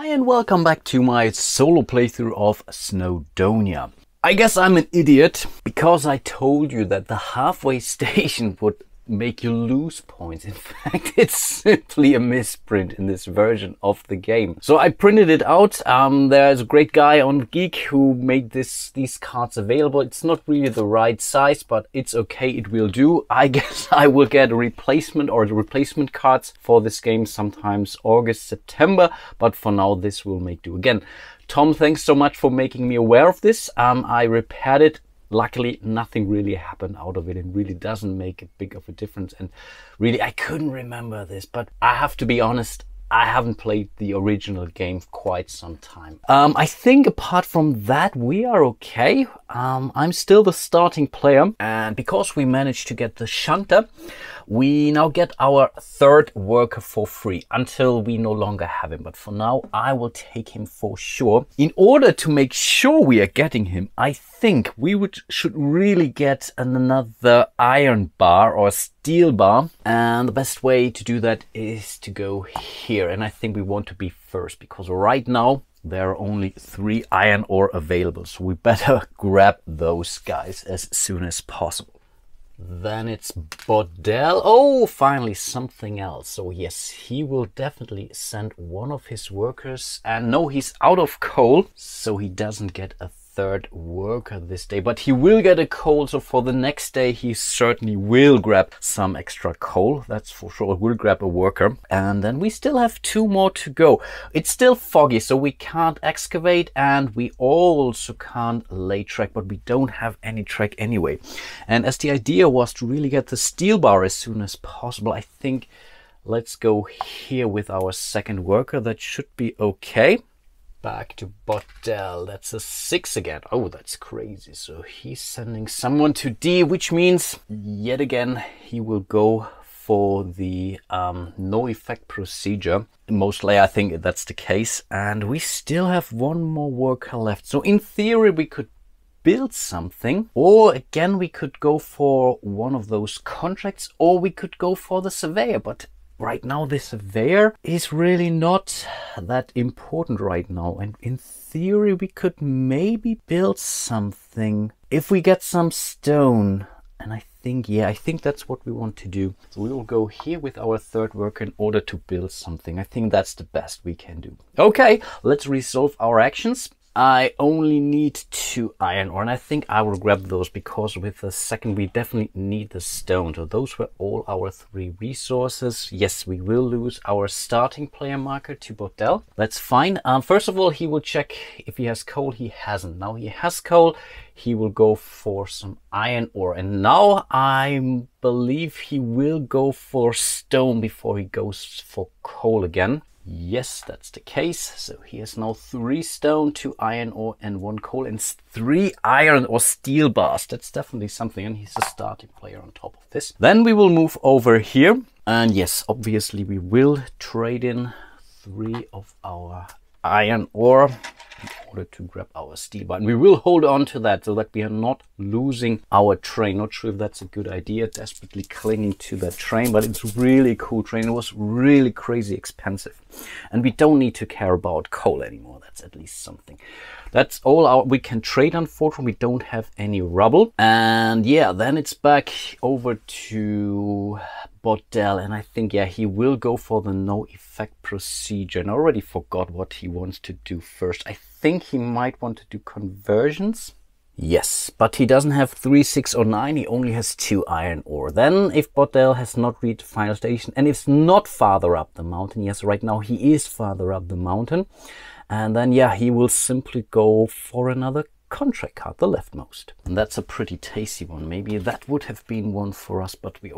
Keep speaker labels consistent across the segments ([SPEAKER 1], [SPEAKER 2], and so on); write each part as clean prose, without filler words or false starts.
[SPEAKER 1] Hi and welcome back to my solo playthrough of Snowdonia. I guess I'm an idiot because I told you that the halfway station would make you lose points. In fact, it's simply a misprint in this version of the game. So I printed it out. There's a great guy on Geek who made these cards available. It's not really the right size, but it's okay, it will do. I guess I will get a replacement or the replacement cards for this game sometimes August, September, but for now this will make do. Again, Tom, thanks so much for making me aware of this. I repaired it. Luckily, nothing really happened out of it. It really doesn't make a big of a difference. And really, I couldn't remember this, but I have to be honest, I haven't played the original game for quite some time. I think apart from that, we are okay. I'm still the starting player. And because we managed to get the shunter, we now get our third worker for free until we no longer have him. But for now, I will take him for sure. In order to make sure we are getting him, I think we should really get another iron bar or steel bar. And the best way to do that is to go here. And I think we want to be first because right now there are only 3 iron ore available. So we better grab those guys as soon as possible. Then it's Botdell. Oh, finally something else. So yes, he will definitely send one of his workers. And no, he's out of coal, so he doesn't get a third worker this day, but he will get a coal. So for the next day, he certainly will grab some extra coal. That's for sure. We'll grab a worker. And then we still have 2 more to go. It's still foggy, so we can't excavate and we also can't lay track, but we don't have any track anyway. And as the idea was to really get the steel bar as soon as possible, I think let's go here with our second worker. That should be okay. Back to Botdell. That's a 6 again. Oh, that's crazy. So he's sending someone to D, which means yet again he will go for the no effect procedure. Mostly I think that's the case. And we still have 1 more worker left. So in theory we could build something, or again we could go for one of those contracts, or we could go for the surveyor. But right now, the surveyor is really not that important right now. And in theory, we could maybe build something if we get some stone. And I think, yeah, I think that's what we want to do. So we will go here with our third worker in order to build something. I think that's the best we can do. Okay, let's resolve our actions. I only need 2 iron ore, and I think I will grab those because with the second we definitely need the stone. So those were all our 3 resources. Yes, we will lose our starting player marker to Botdell. That's fine. First of all, he will check if he has coal. He hasn't. Now he has coal. He will go for some iron ore. And now I believe he will go for stone before he goes for coal again. Yes, that's the case. So he has now 3 stone, 2 iron ore and 1 coal and 3 iron or steel bars. That's definitely something, and he's a starting player on top of this. Then we will move over here, and yes, obviously we will trade in 3 of our iron ore in order to grab our steel bar. And we will hold on to that so that we are not losing our train. Not sure if that's a good idea, desperately clinging to that train, but it's really cool train. It was really crazy expensive. And we don't need to care about coal anymore. That's at least something. That's all we can trade. Unfortunately, we don't have any rubble. And yeah, then it's back over to Botdell, and I think, yeah, he will go for the no effect procedure. And I already forgot what he wants to do first. I think he might want to do conversions. Yes, but he doesn't have 3, 6 or 9. He only has 2 iron ore. Then if Botdell has not reached the final station and it's not farther up the mountain, yes, right now he is farther up the mountain. And then, yeah, he will simply go for another contract card, the leftmost. And that's a pretty tasty one. Maybe that would have been one for us, but we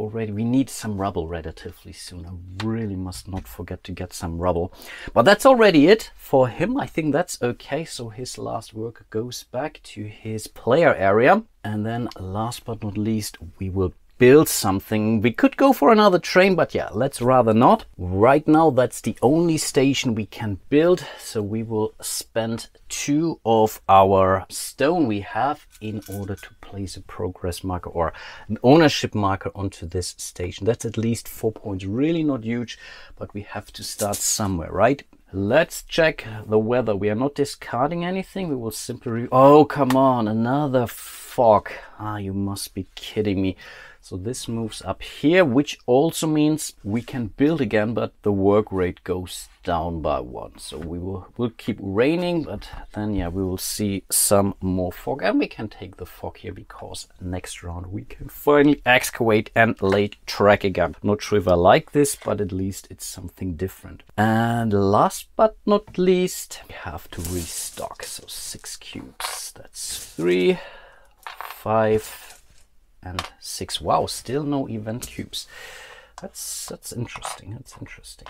[SPEAKER 1] need some rubble relatively soon. I really must not forget to get some rubble. But that's already it for him. I think that's okay. So his last worker goes back to his player area. And then last but not least, we will build something. We could go for another train, but yeah, let's rather not. Right now, that's the only station we can build. So we will spend 2 of our stone we have in order to place a progress marker or an ownership marker onto this station. That's at least 4 points. Really not huge, but we have to start somewhere, right? Let's check the weather. We are not discarding anything. We will simply... Oh, come on, another fog. Ah, you must be kidding me. So this moves up here, which also means we can build again, but the work rate goes down by 1. So we'll keep raining, but then yeah, we will see some more fog, and we can take the fog here because next round we can finally excavate and lay track again. Not sure if I like this, but at least it's something different. And last but not least, we have to restock. So 6 cubes. That's 3, 5. And 6. Wow, still no event cubes. That's interesting. That's interesting.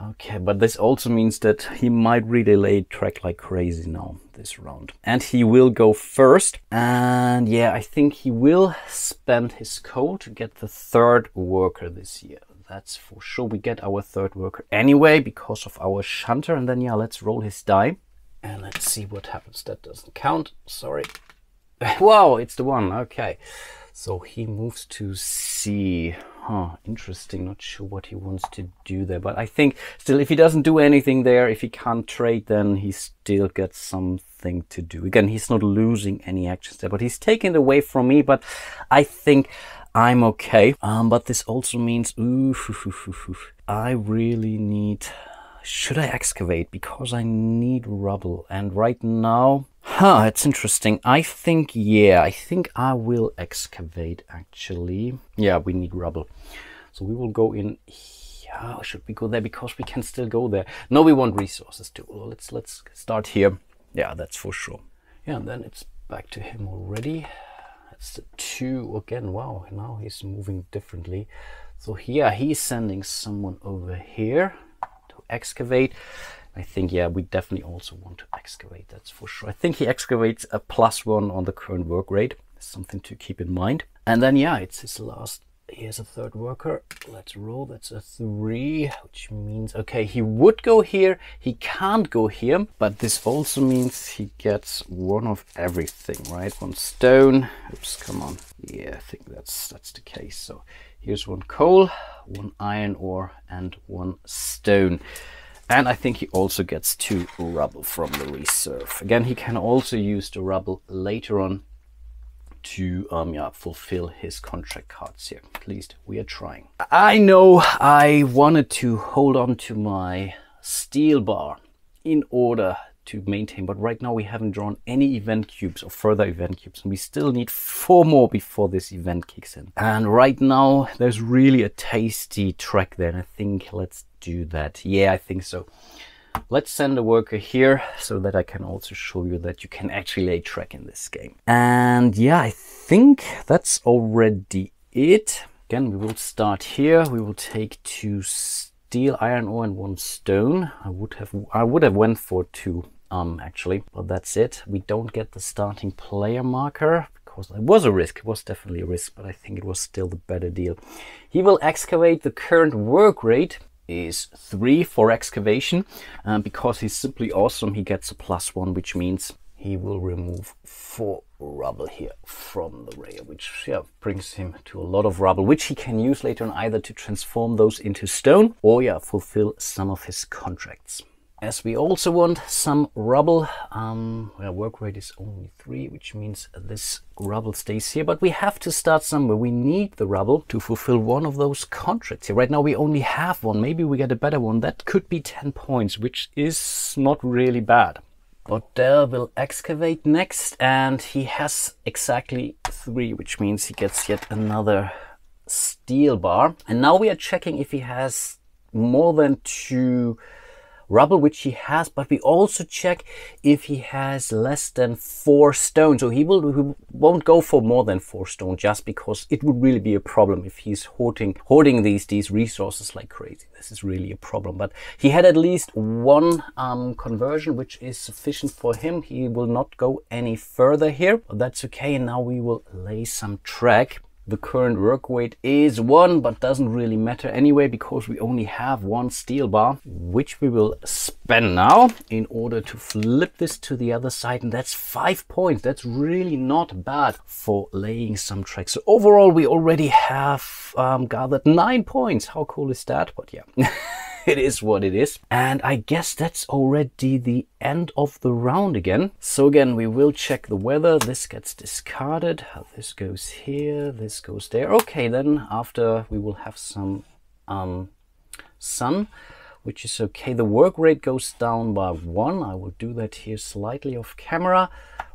[SPEAKER 1] Okay, but this also means that he might really lay track like crazy now this round. And he will go first. And yeah, I think he will spend his coal to get the 3rd worker this year. That's for sure. We get our 3rd worker anyway because of our shunter. And then yeah, let's roll his die. And let's see what happens. That doesn't count. Sorry. Wow, it's the 1. Okay, so he moves to C. Huh, interesting. Not sure what he wants to do there, but I think still, if he doesn't do anything there, if he can't trade, then he still gets something to do. Again, he's not losing any actions there, but he's taking it away from me. But I think I'm okay. But this also means I really need... Should I excavate? Because I need rubble. And right now... it's interesting. I think I will excavate, actually. Yeah, we need rubble. So we will go in... Yeah, should we go there? Because we can still go there. No, we want resources too. Well, let's start here. Yeah, that's for sure. Yeah, and then it's back to him already. That's the 2 again. Wow, now he's moving differently. So yeah, he's sending someone over here excavate. I think yeah, we definitely also want to excavate, that's for sure. I think he excavates a +1 on the current work rate. Something to keep in mind. And then yeah, it's his last. Here's a 3rd worker. Let's roll. That's a 3, which means okay, he would go here, he can't go here, but this also means he gets 1 of everything, right? 1 stone. Oops, come on. Yeah, I think that's the case. So here's 1 coal, 1 iron ore, and 1 stone. And I think he also gets 2 rubble from the reserve. Again, he can also use the rubble later on to yeah, fulfill his contract cards here. At least we are trying. I know I wanted to hold on to my steel bar in order to maintain, but right now we haven't drawn any event cubes or further event cubes, and we still need 4 more before this event kicks in. And right now there's really a tasty track there, and I think let's do that. Yeah, I think so. Let's send a worker here so that I can also show you that you can actually lay track in this game. And yeah, I think that's already it. Again, we will start here. We will take 2 steel, iron ore, and 1 stone. I would have went for 2 actually, but that's it. We don't get the starting player marker because it was a risk. It was definitely a risk, but I think it was still the better deal. He will excavate. The current work rate is 3 for excavation, because he's simply awesome. He gets a +1, which means he will remove 4 rubble here from the rail, which yeah, brings him to a lot of rubble, which he can use later on either to transform those into stone or yeah, fulfill some of his contracts. As we also want some rubble, our work rate is only 3, which means this rubble stays here, but we have to start somewhere. We need the rubble to fulfill one of those contracts here. Right now we only have 1. Maybe we get a better one. That could be 10 points, which is not really bad. Botdell will excavate next, and he has exactly 3, which means he gets yet another steel bar. And now we are checking if he has more than 2 rubble, which he has, but we also check if he has less than 4 stone. So he won't go for more than 4 stone, just because it would really be a problem if he's hoarding these resources like crazy. This is really a problem. But he had at least 1 conversion, which is sufficient for him. He will not go any further here, but that's okay. And now we will lay some track. The current work weight is 1, but doesn't really matter anyway, because we only have 1 steel bar, which we will spend now in order to flip this to the other side. And that's 5 points. That's really not bad for laying some track. So overall, we already have gathered 9 points. How cool is that? But yeah, it is what it is. And I guess that's already the end of the round again. So again, we will check the weather. This gets discarded. This goes here, this goes there. Okay, then after we will have some sun, which is okay. The work rate goes down by 1. I will do that here slightly off camera.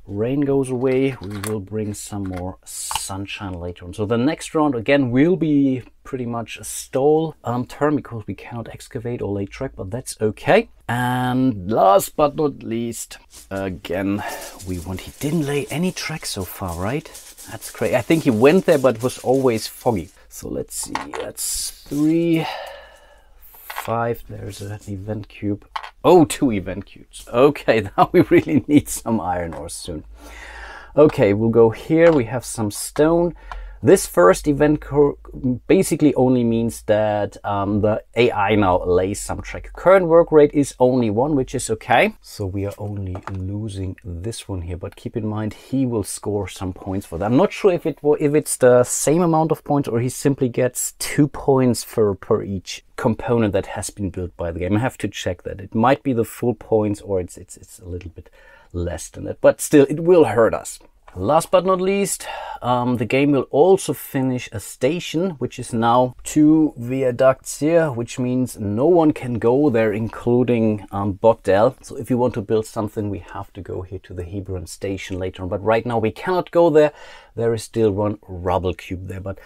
[SPEAKER 1] Rain goes away. We will bring some more sunshine later on. So the next round again will be pretty much a stall turn because we cannot excavate or lay track, but that's okay. And last but not least, again, he didn't lay any track so far, right? That's crazy. I think he went there, but it was always foggy. So let's see, that's 3, 5, there's an event cube. Oh, 2 event cubes. Okay, now we really need some iron ore soon. Okay, we'll go here. We have some stone. This first event basically only means that the AI now lays some track. Current work rate is only 1, which is okay. So we are only losing this one here, but keep in mind he will score some points for that. I'm not sure if it's the same amount of points or he simply gets 2 points per each component that has been built by the game. I have to check that. It might be the full points or it's a little bit less than that, but still it will hurt us. Last but not least, the game will also finish a station, which is now 2 viaducts here, which means no one can go there, including Botdell. So if you want to build something, we have to go here to the Hebron station later on. But right now we cannot go there. There is still 1 rubble cube there, but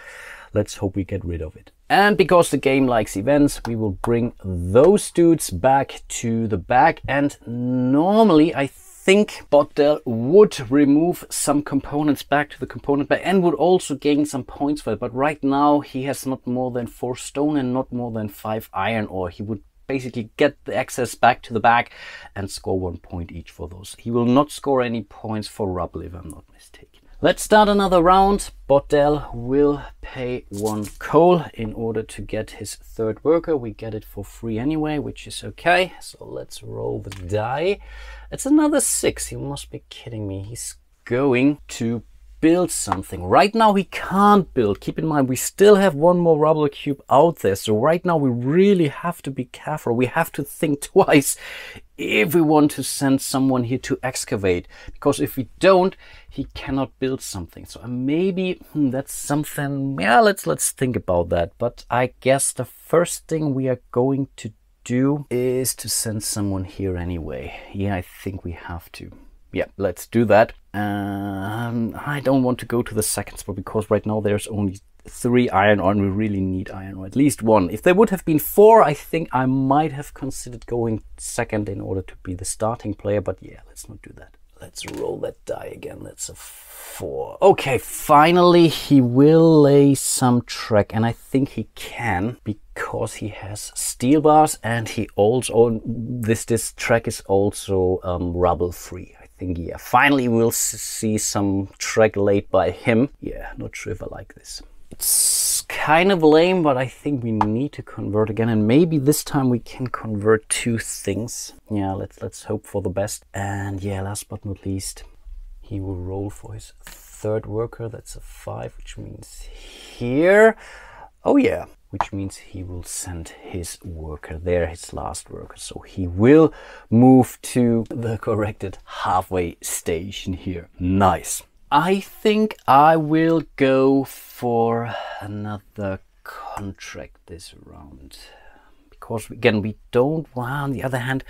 [SPEAKER 1] let's hope we get rid of it. And because the game likes events, we will bring those dudes back to the back. And normally I think Botdell would remove some components back to the component bag and would also gain some points for it. But right now he has not more than 4 stone and not more than 5 iron ore. He would basically get the access back to the bag and score 1 point each for those. He will not score any points for rubble, if I'm not mistaken. Let's start another round. Botdell will pay 1 coal in order to get his 3rd worker. We get it for free anyway, which is okay. So let's roll the die. It's another 6. He must be kidding me. He's going to build something. Right now he can't build. Keep in mind, we still have 1 more rubble cube out there. So right now we really have to be careful. We have to think twice if we want to send someone here to excavate. Because if we don't, he cannot build something. So maybe that's something, yeah, let's think about that. But I guess the first thing we are going to do is to send someone here anyway. Yeah, I think we have to. Yeah, let's do that. I don't want to go to the second spot because right now there's only 3 iron ore and we really need iron ore, at least 1. If there would have been 4, I think I might have considered going second in order to be the starting player, but yeah, let's not do that. Let's roll that die again. That's a 4. Okay, finally he will lay some track, and I think he can because he has steel bars and he also this track is also rubble free. I think, yeah, finally we'll see some track laid by him. Yeah, not sure if I like this. It's kind of lame, but I think we need to convert again, and maybe this time we can convert 2 things. Yeah, let's hope for the best. And yeah, last but not least, he will roll for his 3rd worker. That's a 5, which means here. Oh yeah, which means he will send his worker there, his last worker. So he will move to the corrected halfway station here. Nice. I think I will go for another contract this round. Because again, we don't want, on the other hand,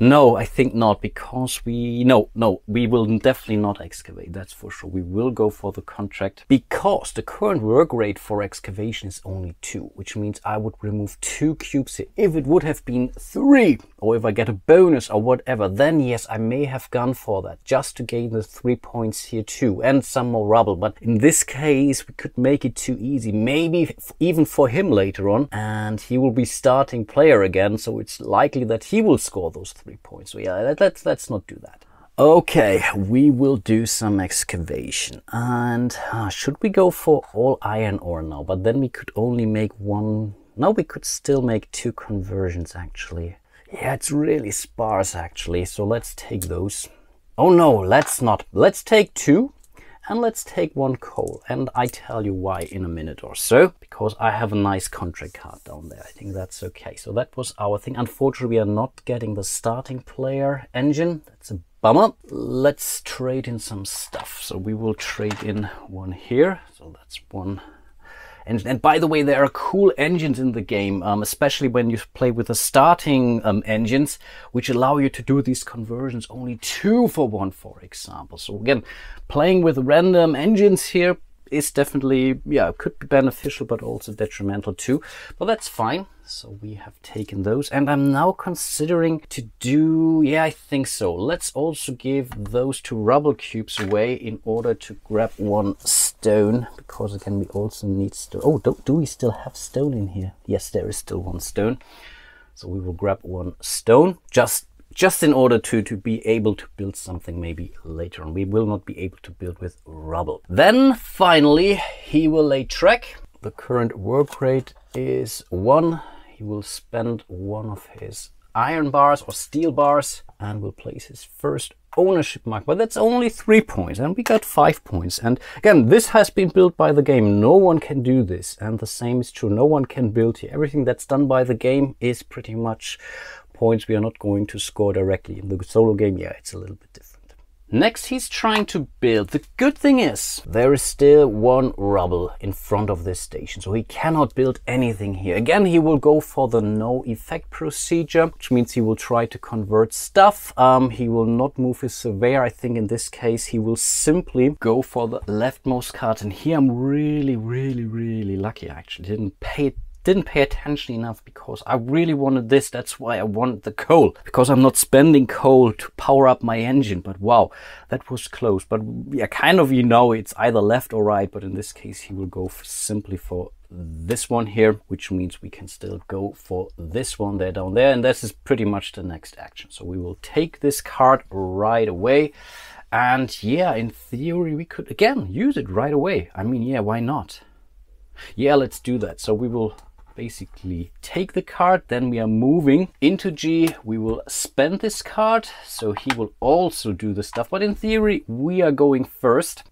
[SPEAKER 1] no, I think not, because we will definitely not excavate, that's for sure. We will go for the contract because the current work rate for excavation is only 2, which means I would remove 2 cubes here. If it would have been 3, or if I get a bonus or whatever, then yes, I may have gone for that, just to gain the 3 points here too, and some more rubble. But in this case, we could make it too easy, maybe even for him later on, and he will be starting player again, so it's likely that he will score those 3 points. So yeah, let's not do that. Okay, we will do some excavation. And should we go for all iron ore now? But then we could only make 1. No, we could still make 2 conversions actually. Yeah, it's really sparse actually. So let's take those. Oh no, let's not. Let's take 2. and let's take one coal. And I tell you why in a minute or so, because I have a nice contract card down there. I think that's okay. So that was our thing. Unfortunately, we are not getting the starting player engine. That's a bummer. Let's trade in some stuff. So we will trade in one here. So that's one. And by the way, there are cool engines in the game, especially when you play with the starting engines, which allow you to do these conversions only 2 for 1, for example. So again, playing with random engines here is definitely, yeah, could be beneficial, but also detrimental too. But that's fine. So we have taken those, and I'm now considering to do, yeah, I think so. Let's also give those 2 rubble cubes away in order to grab 1 stone, because again, we also need stone. Oh, do we still have stone in here? Yes, there is still 1 stone. So we will grab 1 stone, just in order to be able to build something maybe later on. We will not be able to build with rubble. Then finally, he will lay track. The current work rate is 1. He will spend 1 of his iron bars or steel bars and will place his first ownership mark. But that's only 3 points, and we got 5 points. And again, this has been built by the game. No one can do this. And the same is true. No one can build here. Everything that's done by the game is pretty much points we are not going to score directly. In the solo game, yeah, it's a little bit different. Next, he's trying to build. The good thing is there is still 1 rubble in front of this station, so he cannot build anything here. Again, he will go for the no effect procedure, which means he will try to convert stuff. He will not move his surveyor. I think in this case he will simply go for the leftmost card, and here I'm really lucky. I actually didn't pay attention enough, because I really wanted this. That's why I wanted the coal, because I'm not spending coal to power up my engine. But wow, that was close. But yeah, kind of, you know, it's either left or right, but in this case he will go simply for this one here, which means we can still go for this one there down there, and this is pretty much the next action. So we will take this card right away, and yeah, in theory we could again use it right away. I mean, yeah, why not? Yeah, let's do that. So we will basically take the card, then we are moving into G. We will spend this card, so he will also do the stuff, but in theory we are going first,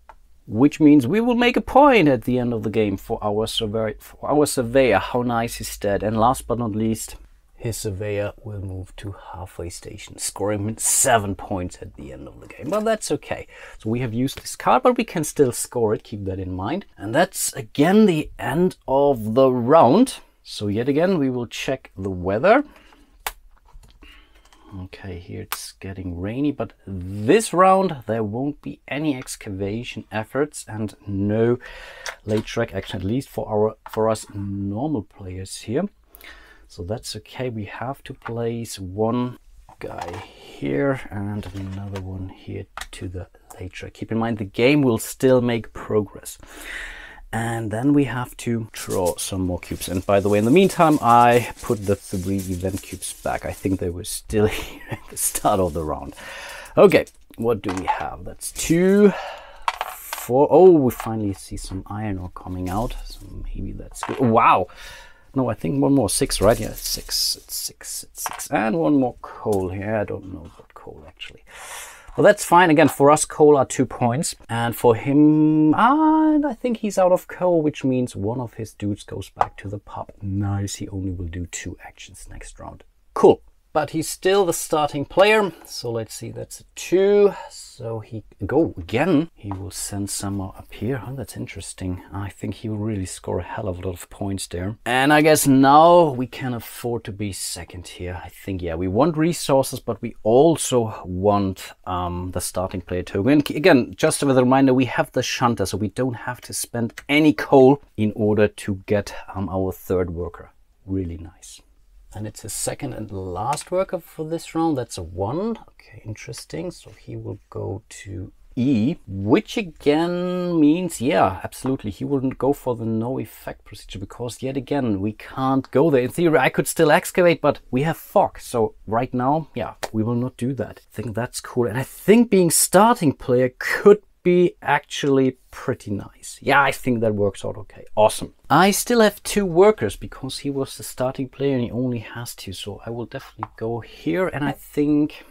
[SPEAKER 1] which means we will make a point at the end of the game for our surveyor. How nice is that? And last but not least, his surveyor will move to halfway station, scoring 7 points at the end of the game. But that's okay. So we have used this card, but we can still score it. Keep that in mind. And that's again the end of the round. So yet again, we will check the weather. Okay, here it's getting rainy, but this round there won't be any excavation efforts and no late track action, at least for us normal players here. So that's okay. We have to place 1 guy here and another one here to the late track. Keep in mind the game will still make progress. And then we have to draw some more cubes. And by the way, in the meantime, I put the 3 event cubes back. I think they were still here at the start of the round. Okay, what do we have? That's 2, 4. Oh, we finally see some iron ore coming out. So maybe that's good. Wow. No, I think 1 more. 6, right? Yeah, 6. It's 6. It's 6. And 1 more coal here. I don't know what coal actually. Well, that's fine. Again, for us, coal are 2 points. And for him, I think he's out of coal, which means 1 of his dudes goes back to the pub. Nice. He only will do 2 actions next round. Cool. But he's still the starting player. So let's see. That's a 2. So he go again. He will send some more up here. Oh, that's interesting. I think he will really score a hell of a lot of points there. And I guess now we can afford to be second here. I think, yeah, we want resources, but we also want the starting player token. And again, just as a reminder, we have the shunter, so we don't have to spend any coal in order to get our 3rd worker. Really nice. And it's his 2nd and last worker for this round. That's a 1. Okay, interesting. So he will go to E, which again means, yeah, absolutely, he wouldn't go for the no effect procedure, because yet again, we can't go there. In theory, I could still excavate, but we have fog. So right now, yeah, we will not do that. I think that's cool. And I think being starting player could be actually pretty nice. Yeah, I think that works out okay. Awesome. I still have 2 workers because he was the starting player and he only has 2. So I will definitely go here, and I think,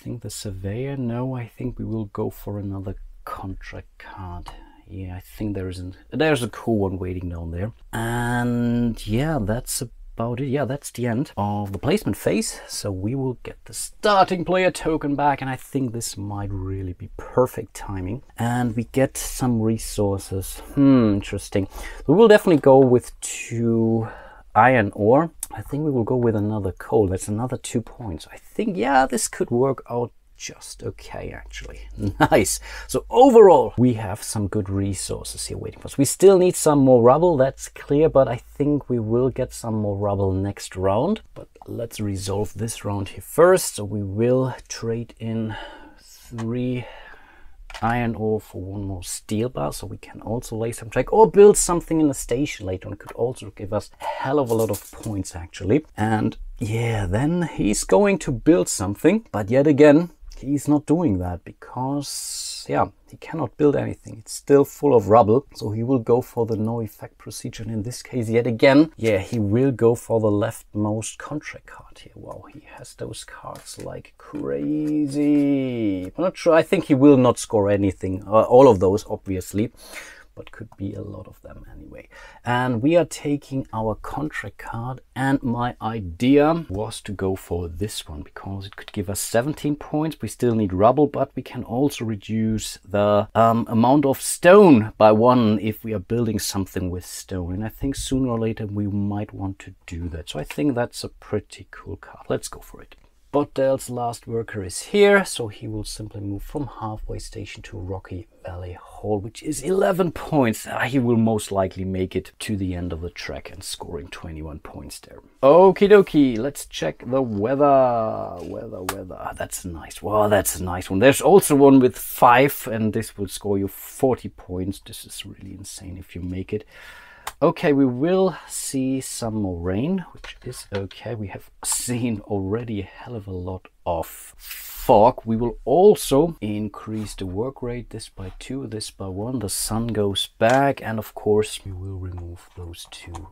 [SPEAKER 1] the surveyor, no, I think we will go for another contract card. Yeah, I think there's a cool one waiting down there. And yeah, that's about it. Yeah, that's the end of the placement phase. So we will get the starting player token back, and I think this might really be perfect timing. And we get some resources. Interesting. We will definitely go with 2 iron ore. I think we will go with another coal. That's another 2 points. I think, yeah, this could work out just okay, actually. Nice. So overall, we have some good resources here waiting for us. We still need some more rubble, that's clear, but I think we will get some more rubble next round. But let's resolve this round here first. So we will trade in 3 iron ore for 1 more steel bar, so we can also lay some track or build something in the station later on. It could also give us a hell of a lot of points, actually. And yeah, then he's going to build something, but yet again, he's not doing that because, yeah, he cannot build anything. It's still full of rubble. So he will go for the no effect procedure. And in this case, yet again, yeah, he will go for the leftmost contract card here. Wow, he has those cards like crazy. I'm not sure. I think he will not score anything. All of those, obviously, but could be a lot of them anyway. And we are taking our contract card, and my idea was to go for this one because it could give us 17 points. We still need rubble, but we can also reduce the amount of stone by 1 if we are building something with stone. And I think sooner or later we might want to do that. So I think that's a pretty cool card. Let's go for it. Botdell's last worker is here, so he will simply move from halfway station to Rocky Valley Hall, which is 11 points. He will most likely make it to the end of the track and scoring 21 points there. Okie dokie, let's check the weather. Weather. That's nice. Wow, that's a nice one. There's also one with 5, and this will score you 40 points. This is really insane if you make it. Okay, we will see some more rain, which is okay. We have seen already a hell of a lot of fog. We will also increase the work rate, this by 2, this by 1. The sun goes back, and of course we will remove those 2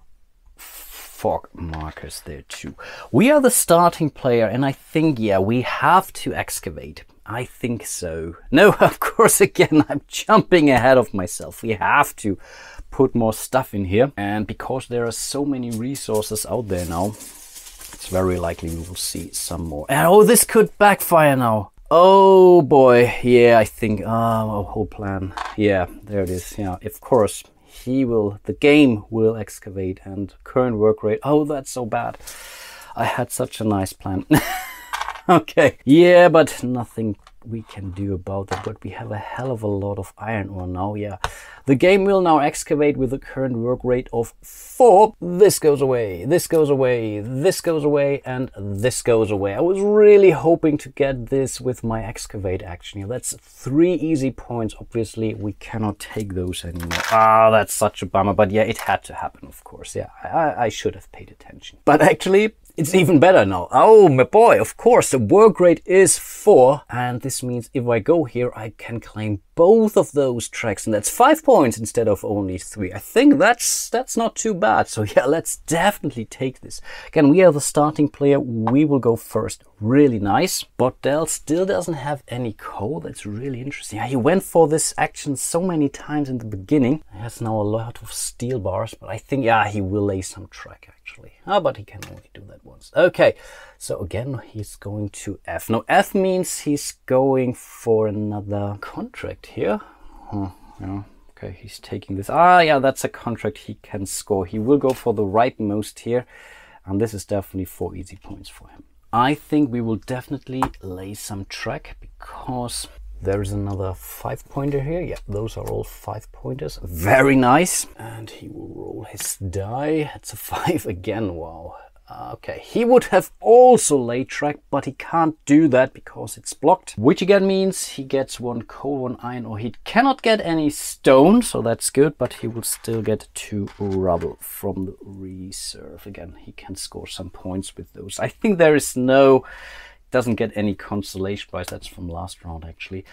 [SPEAKER 1] fog markers there too. We are the starting player, and I think, yeah, we have to excavate. I think so. No, of course, again, I'm jumping ahead of myself. We have to put more stuff in here, and because there are so many resources out there now, it's very likely we will see some more. And oh, this could backfire now. Oh boy, yeah, I think our whole plan, yeah, there it is. Yeah, of course the game will excavate, and current work rate, oh, that's so bad. I had such a nice plan. Okay, yeah, but nothing we can do about that. But we have a hell of a lot of iron ore now. Yeah, the game will now excavate with a current work rate of 4. This goes away, this goes away, this goes away, and this goes away. I was really hoping to get this with my excavate action. Yeah, that's 3 easy points. Obviously we cannot take those anymore. Ah, that's such a bummer, but yeah, it had to happen, of course. Yeah, I should have paid attention, but actually it's even better now. Oh my boy, of course, the work rate is 4, and this means if I go here, I can claim both of those tracks, and that's 5 points instead of only 3. I think that's not too bad. So yeah, let's definitely take this. Again, we are the starting player. We will go first. Really nice. Botdell still doesn't have any coal. That's really interesting. Yeah, he went for this action so many times in the beginning. He has now a lot of steel bars, but I think, yeah, he will lay some track actually. Ah, but he can only do that once. Okay, so again, he's going to F. Now, F means he's going for another contract here. Yeah. Okay, he's taking this. Ah, yeah, that's a contract he can score. He will go for the rightmost here, and this is definitely 4 easy points for him. I think we will definitely lay some track because there is another 5-pointer here. Yeah, those are all 5-pointers. Very nice. And he will roll his die. It's a 5 again. Wow. Okay, he would have also laid track, but he can't do that because it's blocked, which again means he gets 1 coal, 1 iron, or he cannot get any stone, so that's good, but he will still get 2 rubble from the reserve. Again, he can score some points with those. I think there is doesn't get any consolation prize. That's from last round actually,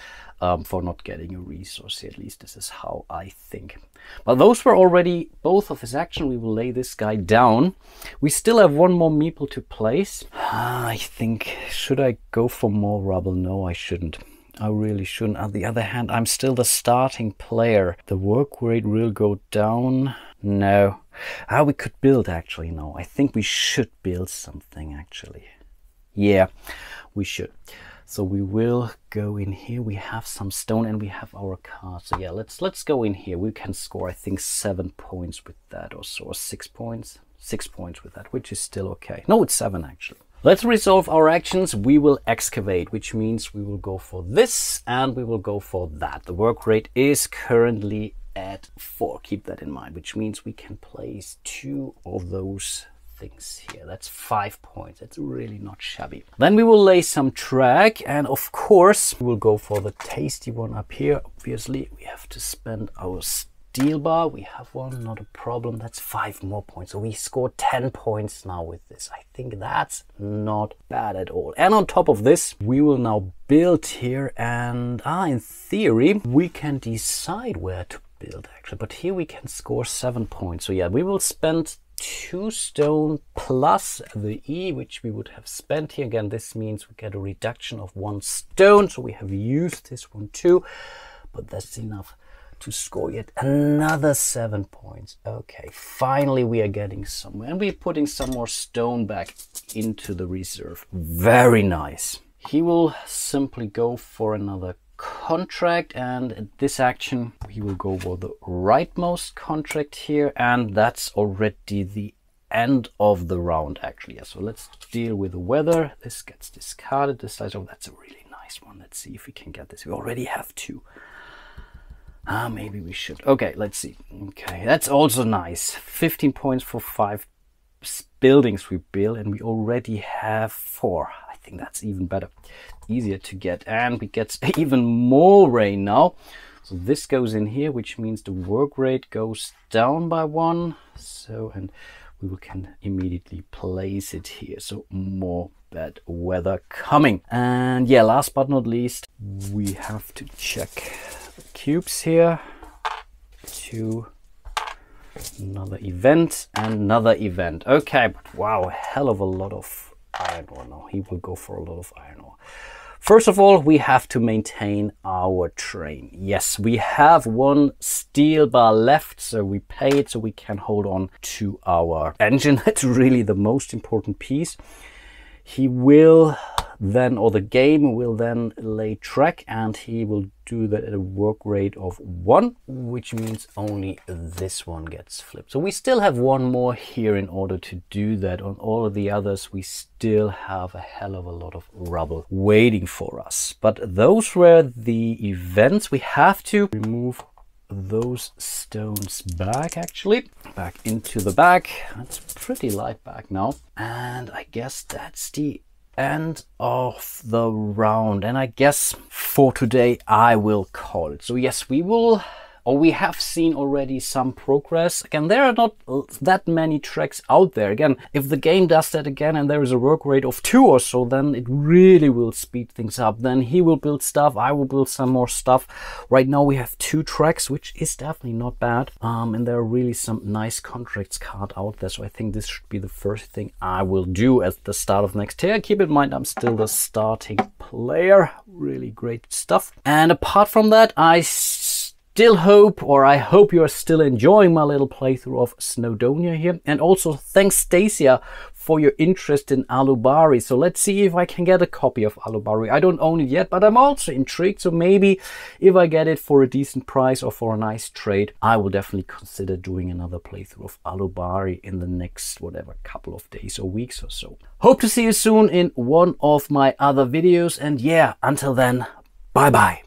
[SPEAKER 1] for not getting a resource here. At least this is how I think. But those were already both of his action. We will lay this guy down. We still have 1 more meeple to place. I think, should I go for more rubble? No, I shouldn't. I really shouldn't. On the other hand, I'm still the starting player. The work rate will go down. No. We could build actually. No, I think we should build something actually. Yeah, we should. So we will go in here. We have some stone and we have our car. So yeah, let's go in here. We can score, I think, 7 points with that or so, or 6 points. 6 points with that, which is still okay. No, it's 7 actually. Let's resolve our actions. We will excavate, which means we will go for this and we will go for that. The work rate is currently at 4. Keep that in mind, which means we can place 2 of those things here. That's 5 points. It's really not shabby. Then we will lay some track, and of course we will go for the tasty one up here. Obviously we have to spend our steel bar. We have one, not a problem. That's 5 more points. So we scored 10 points now with this. I think that's not bad at all. And on top of this, we will now build here, and in theory we can decide where to build actually, but here we can score 7 points. So yeah, we will spend 2 stone plus the E, which we would have spent here. Again, this means we get a reduction of 1 stone, so we have used this one too, but that's enough to score yet another 7 points. Okay, finally we are getting somewhere, and we're putting some more stone back into the reserve. Very nice. He will simply go for another contract, and this action he will go for the rightmost contract here, and that's already the end of the round actually. Yeah, so let's deal with the weather. This gets discarded. This size, oh, that's a really nice one. Let's see if we can get this. We already have 2. Maybe we should. Okay, let's see. Okay, that's also nice. 15 points for 5 buildings we build, and we already have 4. I think that's even better, easier to get, and we get even more rain now. So this goes in here, which means the work rate goes down by 1. So, and we can immediately place it here. So more bad weather coming. And yeah, last but not least, we have to check the cubes here. 2. Another event and another event. Okay, but wow, a hell of a lot of iron ore now. He will go for a lot of iron ore. First of all, we have to maintain our train. Yes, we have 1 steel bar left, so we pay it so we can hold on to our engine. That's really the most important piece. He will then, or the game will then lay track, and he will do that at a work rate of 1, which means only this one gets flipped. So we still have 1 more here in order to do that. On all of the others, we still have a hell of a lot of rubble waiting for us. But those were the events. We have to remove those stones back, actually back into the bag. That's a pretty light bag now, and I guess that's the end of the round, and I guess for today I will call it. So yes, we will, or we have seen already some progress. Again, there are not that many tracks out there. Again, if the game does that again and there is a work rate of 2 or so, then it really will speed things up. Then he will build stuff, I will build some more stuff. Right now we have 2 tracks, which is definitely not bad. And there are really some nice contracts card out there. So I think this should be the first thing I will do at the start of next year. Keep in mind, I'm still the starting player. Really great stuff. And apart from that, I still hope, or I hope you are still enjoying my little playthrough of Snowdonia here. And also thanks Stacia for your interest in Alubari. So let's see if I can get a copy of Alubari. I don't own it yet, but I'm also intrigued. So maybe if I get it for a decent price or for a nice trade, I will definitely consider doing another playthrough of Alubari in the next, whatever, couple of days or weeks or so. Hope to see you soon in one of my other videos. And yeah, until then, bye bye.